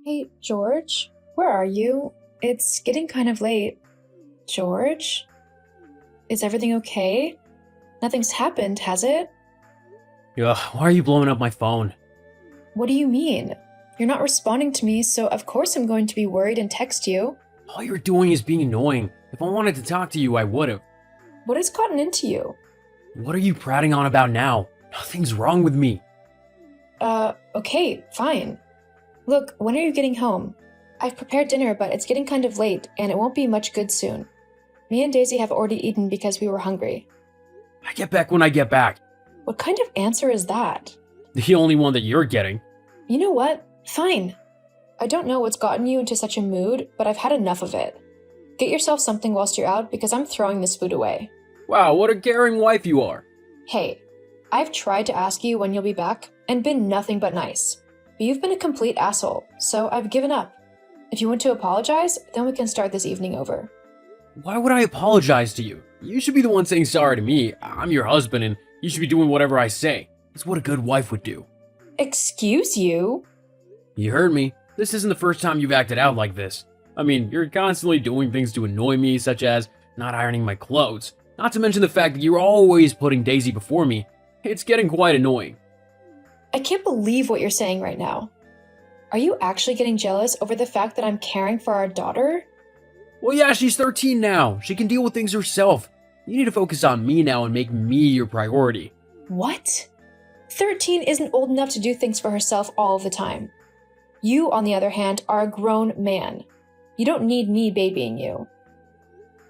Hey, George, where are you? It's getting kind of late. George? Is everything okay? Nothing's happened, has it? Ugh, why are you blowing up my phone? What do you mean? You're not responding to me, so of course I'm going to be worried and text you. All you're doing is being annoying. If I wanted to talk to you, I would've. What has gotten into you? What are you prating on about now? Nothing's wrong with me. Okay, fine. Look, when are you getting home? I've prepared dinner, but it's getting kind of late, and it won't be much good soon. Me and Daisy have already eaten because we were hungry. I get back when I get back. What kind of answer is that? The only one that you're getting. You know what? Fine. I don't know what's gotten you into such a mood, but I've had enough of it. Get yourself something whilst you're out because I'm throwing this food away. Wow, what a caring wife you are. Hey, I've tried to ask you when you'll be back and been nothing but nice. But you've been a complete asshole, so I've given up. If you want to apologize, then we can start this evening over. Why would I apologize to you? You should be the one saying sorry to me. I'm your husband and you should be doing whatever I say. It's what a good wife would do. Excuse you? You heard me. This isn't the first time you've acted out like this. I mean, you're constantly doing things to annoy me, such as not ironing my clothes. Not to mention the fact that you're always putting Daisy before me. It's getting quite annoying. I can't believe what you're saying right now. Are you actually getting jealous over the fact that I'm caring for our daughter? Well, yeah, she's 13 now. She can deal with things herself. You need to focus on me now and make me your priority. What? 13 isn't old enough to do things for herself all the time. You, on the other hand, are a grown man. You don't need me babying you.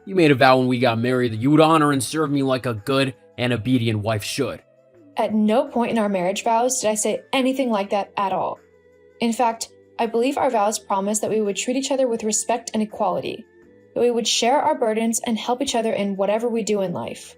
You made a vow when we got married that you would honor and serve me like a good and obedient wife should. At no point in our marriage vows did I say anything like that at all. In fact, I believe our vows promised that we would treat each other with respect and equality, that we would share our burdens and help each other in whatever we do in life.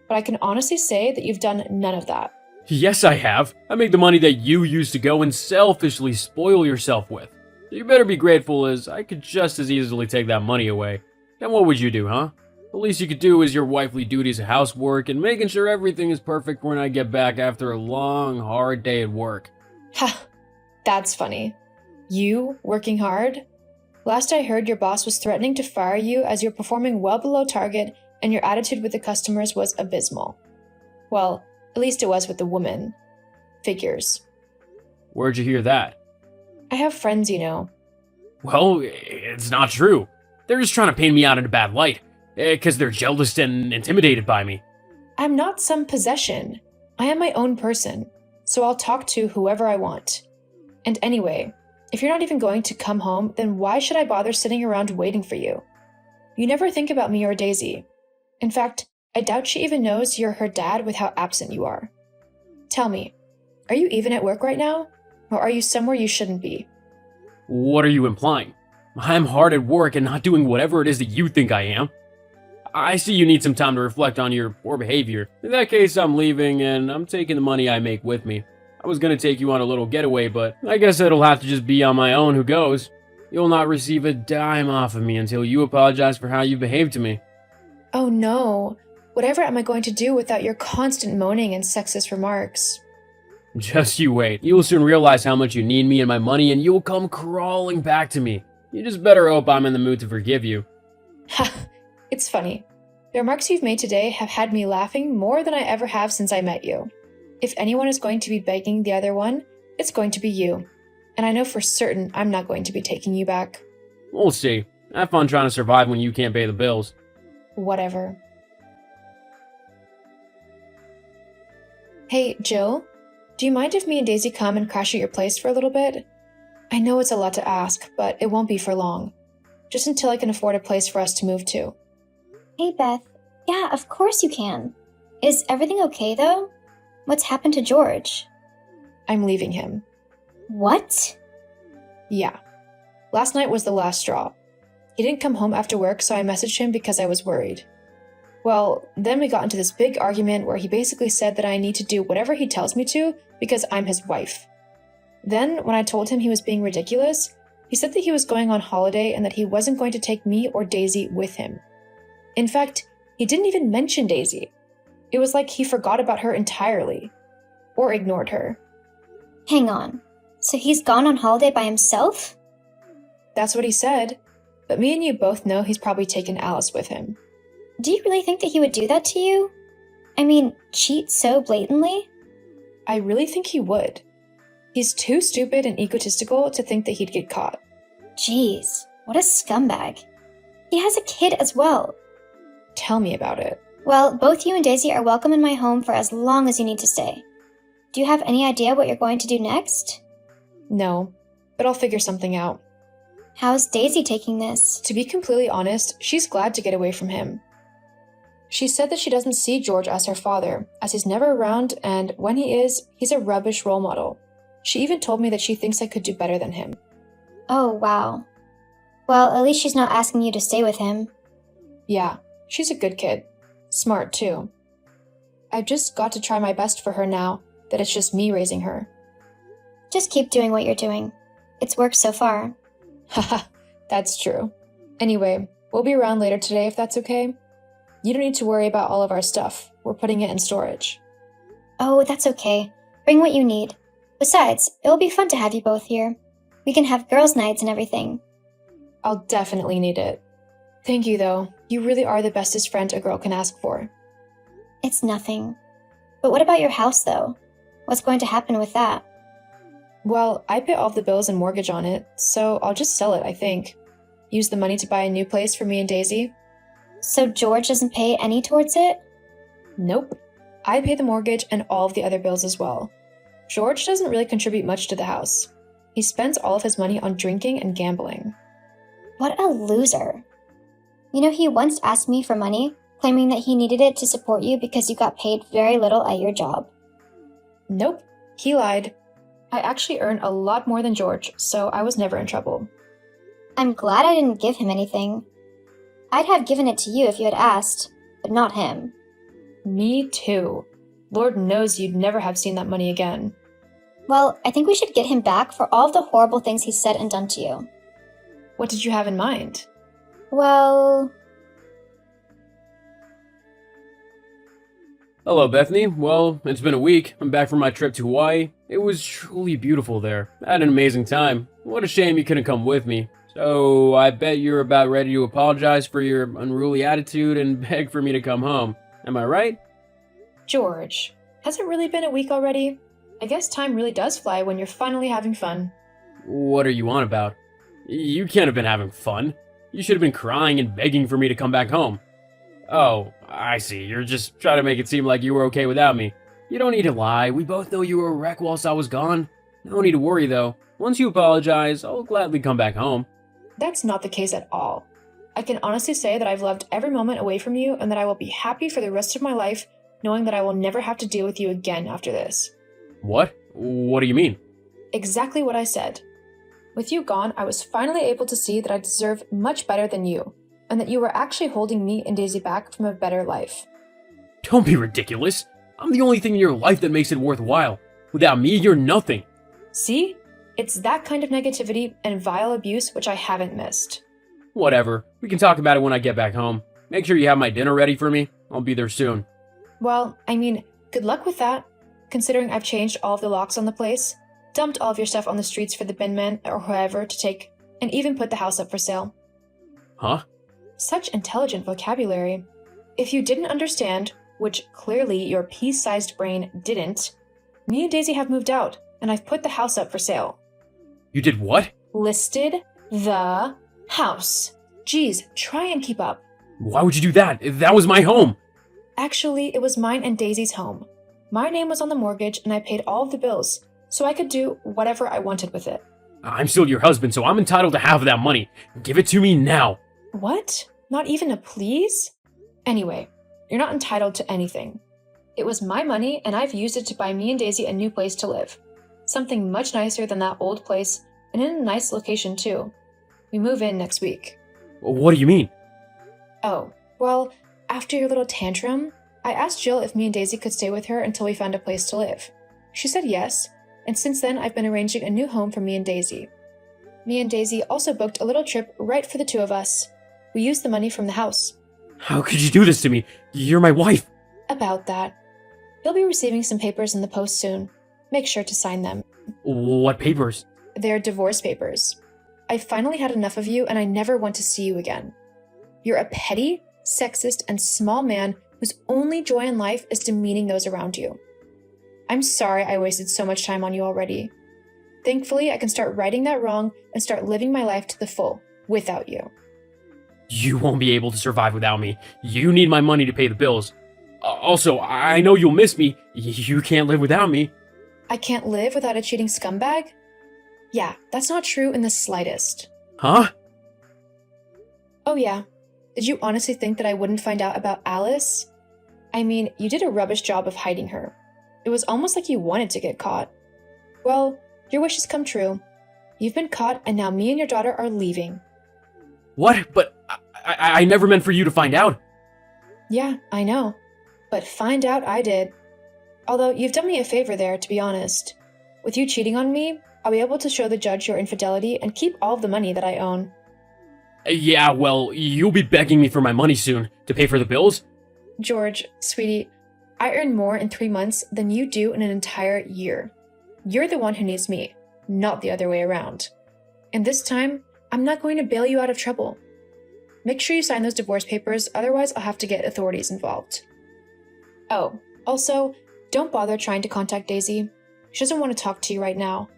But I can honestly say that you've done none of that. Yes, I have. I make the money that you used to go and selfishly spoil yourself with. You better be grateful, as I could just as easily take that money away. Then what would you do, huh? The least you could do is your wifely duties of housework and making sure everything is perfect when I get back after a long, hard day at work. Ha, that's funny. You working hard? Last I heard, your boss was threatening to fire you as you're performing well below target and your attitude with the customers was abysmal. Well, at least it was with the woman. Figures. Where'd you hear that? I have friends, you know. Well, it's not true. They're just trying to paint me out in a bad light, because they're jealous and intimidated by me. I'm not some possession. I am my own person, so I'll talk to whoever I want. And anyway, if you're not even going to come home, then why should I bother sitting around waiting for you? You never think about me or Daisy. In fact, I doubt she even knows you're her dad with how absent you are. Tell me, are you even at work right now? Or are you somewhere you shouldn't be? What are you implying? I'm hard at work and not doing whatever it is that you think I am. I see you need some time to reflect on your poor behavior. In that case, I'm leaving and I'm taking the money I make with me. I was gonna take you on a little getaway, but I guess it'll have to just be on my own who goes. You'll not receive a dime off of me until you apologize for how you behaved to me. Oh no, whatever am I going to do without your constant moaning and sexist remarks? Just you wait. You will soon realize how much you need me and my money, and you will come crawling back to me. You just better hope I'm in the mood to forgive you. Ha, it's funny. The remarks you've made today have had me laughing more than I ever have since I met you. If anyone is going to be begging the other one, it's going to be you. And I know for certain I'm not going to be taking you back. We'll see. Have fun trying to survive when you can't pay the bills. Whatever. Hey, Jill, do you mind if me and Daisy come and crash at your place for a little bit? I know it's a lot to ask, but it won't be for long. Just until I can afford a place for us to move to. Hey, Beth. Yeah, of course you can. Is everything okay, though? What's happened to George? I'm leaving him. What? Yeah. Last night was the last straw. He didn't come home after work, so I messaged him because I was worried. Well, then we got into this big argument where he basically said that I need to do whatever he tells me to because I'm his wife. Then, when I told him he was being ridiculous, he said that he was going on holiday and that he wasn't going to take me or Daisy with him. In fact, he didn't even mention Daisy. It was like he forgot about her entirely. Or ignored her. Hang on. So he's gone on holiday by himself? That's what he said. But me and you both know he's probably taken Alice with him. Do you really think that he would do that to you? I mean, cheat so blatantly? I really think he would. He's too stupid and egotistical to think that he'd get caught. Jeez, what a scumbag. He has a kid as well. Tell me about it. Well, both you and Daisy are welcome in my home for as long as you need to stay. Do you have any idea what you're going to do next? No, but I'll figure something out. How's Daisy taking this? To be completely honest, she's glad to get away from him. She said that she doesn't see George as her father, as he's never around, and when he is, he's a rubbish role model. She even told me that she thinks I could do better than him. Oh, wow. Well, at least she's not asking you to stay with him. Yeah, she's a good kid. Smart, too. I've just got to try my best for her now that it's just me raising her. Just keep doing what you're doing. It's worked so far. Haha, that's true. Anyway, we'll be around later today if that's okay. You don't need to worry about all of our stuff. We're putting it in storage. Oh, that's okay. Bring what you need. Besides, it will be fun to have you both here. We can have girls' nights and everything. I'll definitely need it. Thank you, though. You really are the bestest friend a girl can ask for. It's nothing. But what about your house, though? What's going to happen with that? Well, I pay all the bills and mortgage on it, so I'll just sell it, I think. Use the money to buy a new place for me and Daisy. So George doesn't pay any towards it? Nope. I pay the mortgage and all of the other bills as well. George doesn't really contribute much to the house. He spends all of his money on drinking and gambling. What a loser. You know, he once asked me for money, claiming that he needed it to support you because you got paid very little at your job. Nope, he lied. I actually earn a lot more than George, so I was never in trouble. I'm glad I didn't give him anything. I'd have given it to you if you had asked, but not him. Me too. Lord knows you'd never have seen that money again. Well, I think we should get him back for all of the horrible things he's said and done to you. What did you have in mind? Well... Hello, Bethany. Well, it's been a week. I'm back from my trip to Hawaii. It was truly beautiful there. I had an amazing time. What a shame you couldn't come with me. So, I bet you're about ready to apologize for your unruly attitude and beg for me to come home. Am I right? George, has it really been a week already? I guess time really does fly when you're finally having fun. What are you on about? You can't have been having fun. You should have been crying and begging for me to come back home. Oh, I see. You're just trying to make it seem like you were okay without me. You don't need to lie. We both know you were a wreck whilst I was gone. No need to worry, though. Once you apologize, I'll gladly come back home. That's not the case at all. I can honestly say that I've loved every moment away from you and that I will be happy for the rest of my life knowing that I will never have to deal with you again after this. What? What do you mean? Exactly what I said. With you gone, I was finally able to see that I deserve much better than you, and that you were actually holding me and Daisy back from a better life. Don't be ridiculous. I'm the only thing in your life that makes it worthwhile. Without me, you're nothing. See? It's that kind of negativity and vile abuse which I haven't missed. Whatever. We can talk about it when I get back home. Make sure you have my dinner ready for me. I'll be there soon. Well, I mean, good luck with that, considering I've changed all of the locks on the place, dumped all of your stuff on the streets for the bin man or whoever to take, and even put the house up for sale. Huh? Such intelligent vocabulary. If you didn't understand, which clearly your pea-sized brain didn't, me and Daisy have moved out, and I've put the house up for sale. You did what? Listed the house. Geez, try and keep up. Why would you do that? That was my home. Actually, it was mine and Daisy's home. My name was on the mortgage, and I paid all of the bills, so I could do whatever I wanted with it. I'm still your husband, so I'm entitled to half of that money. Give it to me now. What? Not even a please? Anyway, you're not entitled to anything. It was my money, and I've used it to buy me and Daisy a new place to live. Something much nicer than that old place, and in a nice location too. We move in next week. What do you mean? Oh, well, after your little tantrum, I asked Jill if me and Daisy could stay with her until we found a place to live. She said yes, and since then I've been arranging a new home for me and Daisy. Me and Daisy also booked a little trip right for the two of us. We used the money from the house. How could you do this to me? You're my wife. About that. You'll be receiving some papers in the post soon. Make sure to sign them. What papers? They're divorce papers. I finally had enough of you and I never want to see you again. You're a petty, sexist, and small man whose only joy in life is demeaning those around you. I'm sorry I wasted so much time on you already. Thankfully, I can start righting that wrong and start living my life to the full without you. You won't be able to survive without me. You need my money to pay the bills. Also, I know you'll miss me. You can't live without me. I can't live without a cheating scumbag? Yeah, that's not true in the slightest. Huh? Oh yeah. Did you honestly think that I wouldn't find out about Alice? I mean, you did a rubbish job of hiding her. It was almost like you wanted to get caught. Well, your wish has come true. You've been caught and now me and your daughter are leaving. What? But I never meant for you to find out. Yeah, I know. But find out I did. Although you've done me a favor there, to be honest. With you cheating on me, I'll be able to show the judge your infidelity and keep all of the money that I own. Yeah, well, you'll be begging me for my money soon to pay for the bills. George, sweetie, I earn more in 3 months than you do in an entire year. You're the one who needs me, not the other way around. And this time, I'm not going to bail you out of trouble. Make sure you sign those divorce papers, otherwise I'll have to get authorities involved. Oh, also, don't bother trying to contact Daisy. She doesn't want to talk to you right now.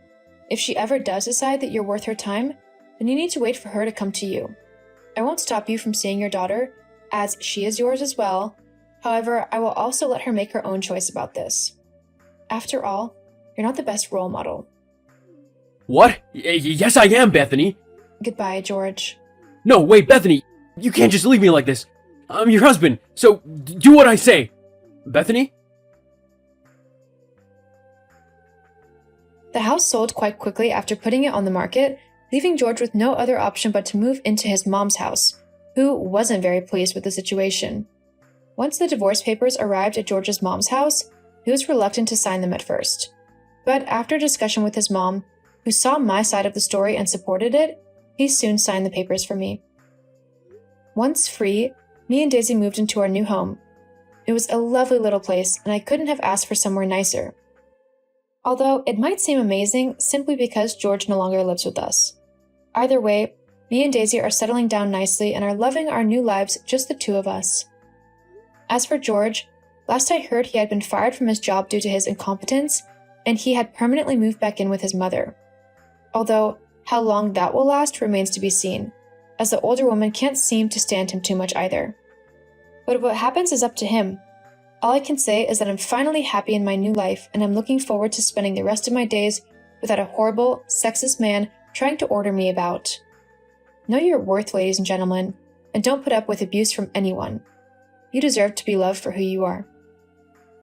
If she ever does decide that you're worth her time, then you need to wait for her to come to you. I won't stop you from seeing your daughter, as she is yours as well. However, I will also let her make her own choice about this. After all, you're not the best role model. What? Yes, I am, Bethany. Goodbye, George. No, wait, Bethany. You can't just leave me like this. I'm your husband, so do what I say. Bethany? The house sold quite quickly after putting it on the market, leaving George with no other option but to move into his mom's house, who wasn't very pleased with the situation. Once the divorce papers arrived at George's mom's house, he was reluctant to sign them at first. But after discussion with his mom, who saw my side of the story and supported it, he soon signed the papers for me. Once free, me and Daisy moved into our new home. It was a lovely little place, and I couldn't have asked for somewhere nicer. Although it might seem amazing simply because George no longer lives with us. Either way, me and Daisy are settling down nicely and are loving our new lives, just the two of us. As for George, last I heard he had been fired from his job due to his incompetence, and he had permanently moved back in with his mother. Although, how long that will last remains to be seen, as the older woman can't seem to stand him too much either. But what happens is up to him. All I can say is that I'm finally happy in my new life, and I'm looking forward to spending the rest of my days without a horrible, sexist man trying to order me about. Know your worth, ladies and gentlemen, and don't put up with abuse from anyone. You deserve to be loved for who you are.